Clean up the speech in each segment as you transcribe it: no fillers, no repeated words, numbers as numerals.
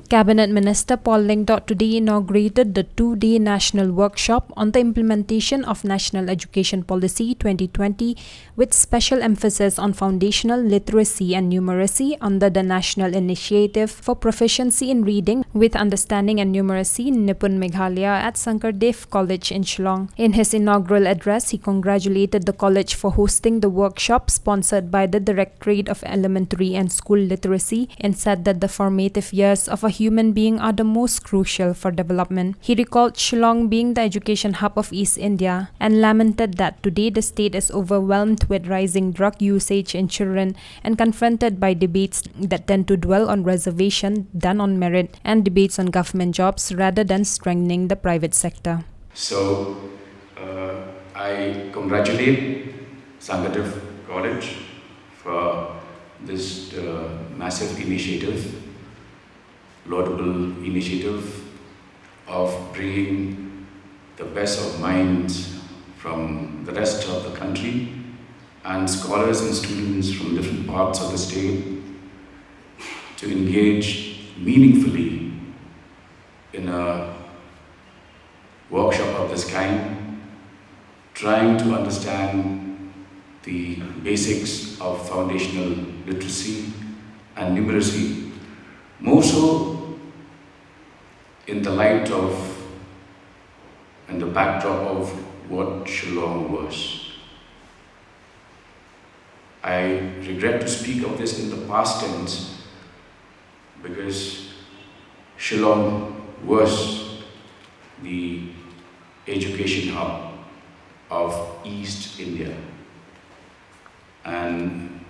Cabinet Minister Paul Lingdot today inaugurated the two-day national workshop on the implementation of National Education Policy 2020 with special emphasis on foundational literacy and numeracy under the National Initiative for Proficiency in Reading with Understanding and Numeracy Nipun Meghalaya at Sankardev College in Shillong. In his inaugural address, he congratulated the college for hosting the workshop sponsored by the Directorate of Elementary and School Literacy and said that the formative years of a human being are the most crucial for development. He recalled Shillong being the education hub of East India and lamented that today the state is overwhelmed with rising drug usage in children and confronted by debates that tend to dwell on reservation than on merit and debates on government jobs rather than strengthening the private sector. So, I congratulate Sankardev College for this massive initiative, laudable initiative of bringing the best of minds from the rest of the country and scholars and students from different parts of the state to engage meaningfully in a workshop of this kind, trying to understand the basics of foundational literacy and numeracy, more so in the light of and the backdrop of what Shillong was. I regret to speak of this in the past tense because Shillong was the education hub of East India, and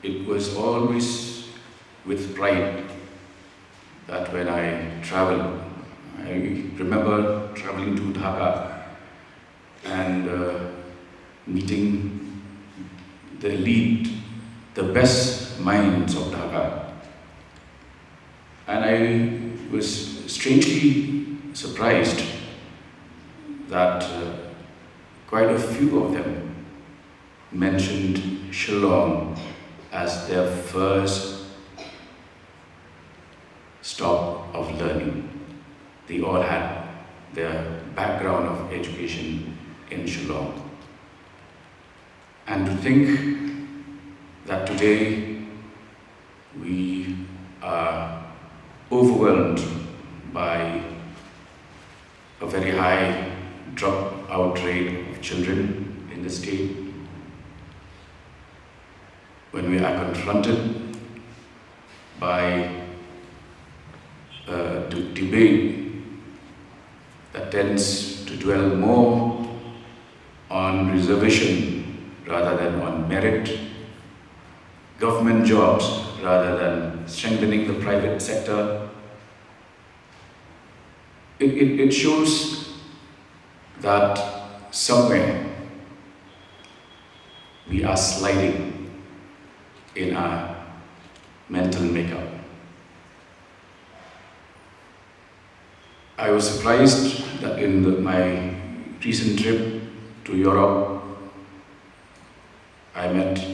it was always with pride that when I traveled, I remember traveling to Dhaka and meeting the elite, the best minds of Dhaka. And I was strangely surprised that quite a few of them mentioned Shillong as their first stop of learning. They all had their background of education in Shillong. And to think that today we are overwhelmed by a very high dropout rate of children in the state, when we are confronted by the debate that tends to dwell more on reservation rather than on merit, government jobs rather than strengthening the private sector, it shows that somewhere we are sliding in our mental makeup. I was surprised that in my recent trip to Europe, I met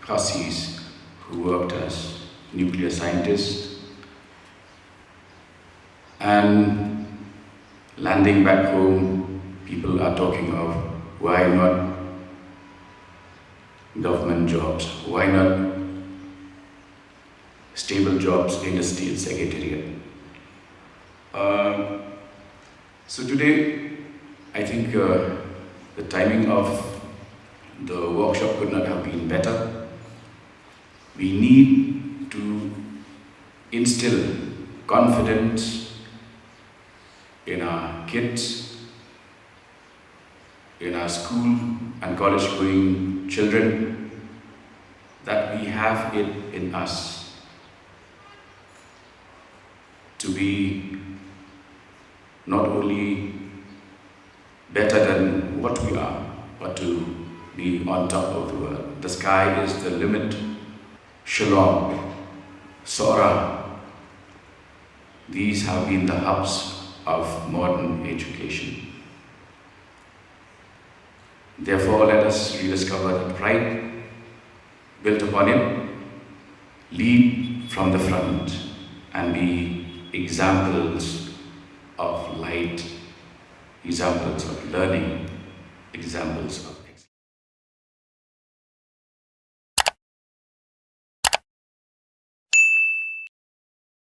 Khasis who worked as nuclear scientists, and landing back home, people are talking of why not government jobs, why not stable jobs in the state secretariat. So today, I think the timing of the workshop could not have been better. We need to instill confidence in our kids, in our school and college going children, that we have it in us to be not only better than what we are, but to be on top of the world. The sky is the limit. Shillong, Sora, these have been the hubs of modern education. Therefore, let us rediscover the pride built upon it, lead from the front, and be examples of light, examples of learning, examples of